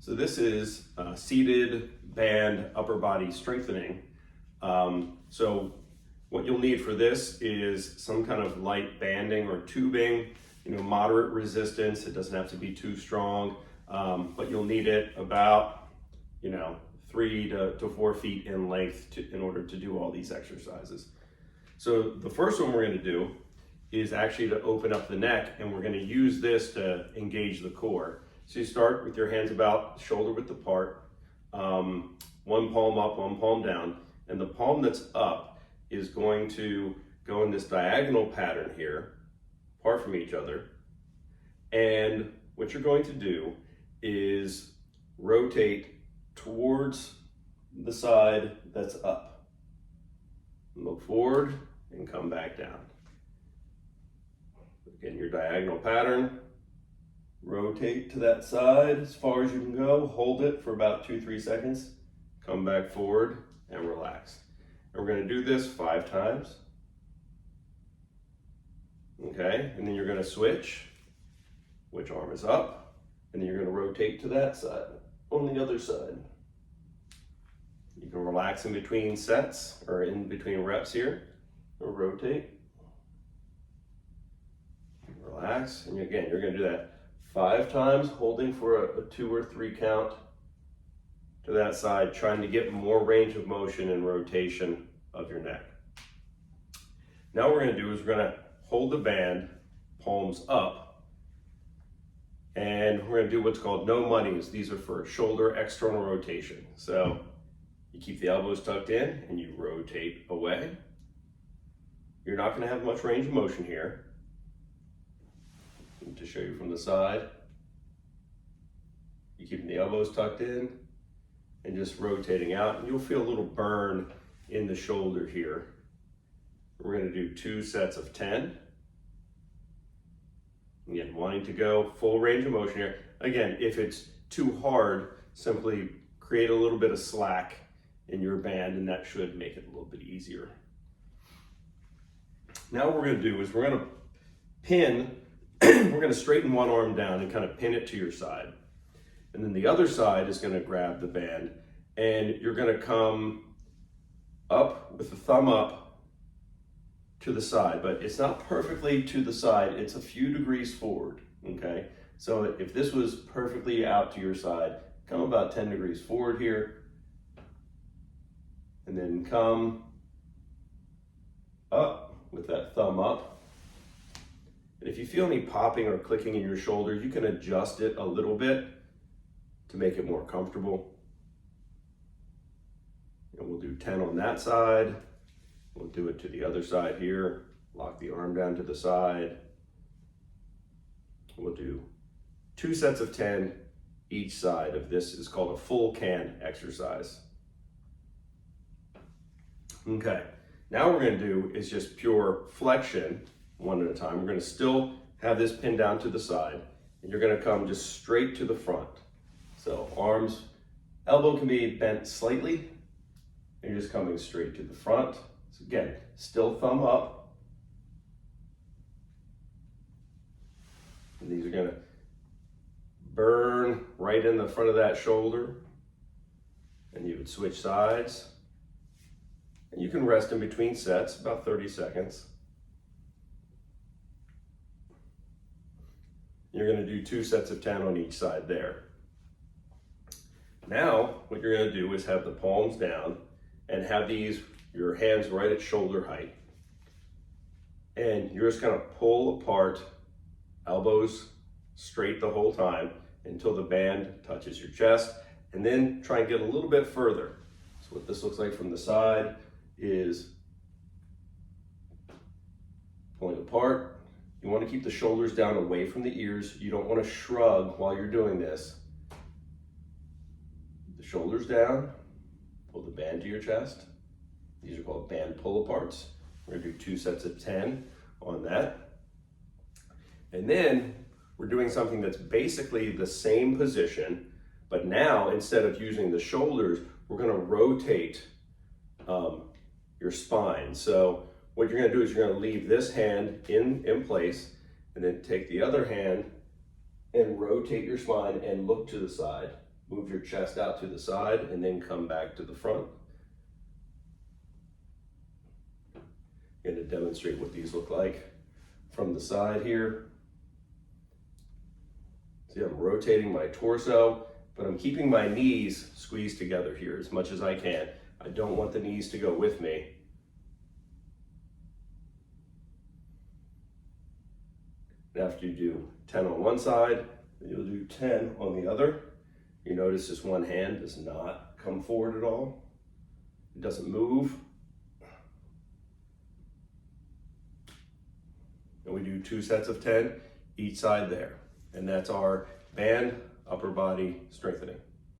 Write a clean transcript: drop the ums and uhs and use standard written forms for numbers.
So this is seated band upper body strengthening. So what you'll need for this is some kind of light banding or tubing, moderate resistance. It doesn't have to be too strong, but you'll need it about, 3 to 4 feet in length in order to do all these exercises. So the first one we're going to do is actually to open up the neck, and we're going to use this to engage the core. So you start with your hands about shoulder width apart, one palm up, one palm down, and the palm that's up is going to go in this diagonal pattern here, apart from each other. And what you're going to do is rotate towards the side that's up. Look forward and come back down. Again, your diagonal pattern. Rotate to that side as far as you can go. Hold it for about 2-3 seconds. Come back forward and relax. And we're going to do this 5 times. Okay, and then you're going to switch. Which arm is up? And then you're going to rotate to that side on the other side. You can relax in between sets or in between reps here. Or rotate. Relax. And again, you're going to do that 5 times, holding for a 2 or 3 count to that side, trying to get more range of motion and rotation of your neck. Now what we're going to do is we're going to hold the band, palms up, and we're going to do what's called no monies. These are for shoulder external rotation. So you keep the elbows tucked in and you rotate away. You're not going to have much range of motion here. To show you from the side, you keep the elbows tucked in and just rotating out, and you'll feel a little burn in the shoulder here. We're going to do 2 sets of 10. Again, wanting to go full range of motion here. Again, if it's too hard, simply create a little bit of slack in your band, and that should make it a little bit easier. Now what we're going to do is we're going to pin. We're going to straighten one arm down and kind of pin it to your side. And then the other side is going to grab the band, and you're going to come up with the thumb up to the side, but it's not perfectly to the side. It's a few degrees forward, okay? So if this was perfectly out to your side, come about 10 degrees forward here, and then come up with that thumb up. And if you feel any popping or clicking in your shoulder, you can adjust it a little bit to make it more comfortable. And we'll do 10 on that side. We'll do it to the other side here. Lock the arm down to the side. We'll do 2 sets of 10 each side of this. Is called a full can exercise. Okay, now what we're going to do is just pure flexion. One at a time. We're going to still have this pinned down to the side, and you're going to come just straight to the front. So arms, elbow can be bent slightly, and you're just coming straight to the front. So again, still thumb up. And these are going to burn right in the front of that shoulder, and you would switch sides. And you can rest in between sets, about 30 seconds. You're going to do 2 sets of 10 on each side there. Now, what you're going to do is have the palms down and have your hands right at shoulder height. And you're just going to pull apart, elbows straight the whole time until the band touches your chest, and then try and get a little bit further. So what this looks like from the side is pulling apart. You want to keep the shoulders down away from the ears. You don't want to shrug while you're doing this. The shoulders down, pull the band to your chest. These are called band pull aparts. We're going to do 2 sets of 10 on that. And then we're doing something that's basically the same position, but now instead of using the shoulders, we're going to rotate your spine. So what you're going to do is you're going to leave this hand in place, and then take the other hand and rotate your spine and look to the side. Move your chest out to the side and then come back to the front. I'm going to demonstrate what these look like from the side here. See, I'm rotating my torso, but I'm keeping my knees squeezed together here as much as I can. I don't want the knees to go with me. And after you do 10 on one side, then you'll do 10 on the other. You notice this one hand does not come forward at all. It doesn't move. And we do 2 sets of 10 each side there. And that's our band upper body strengthening.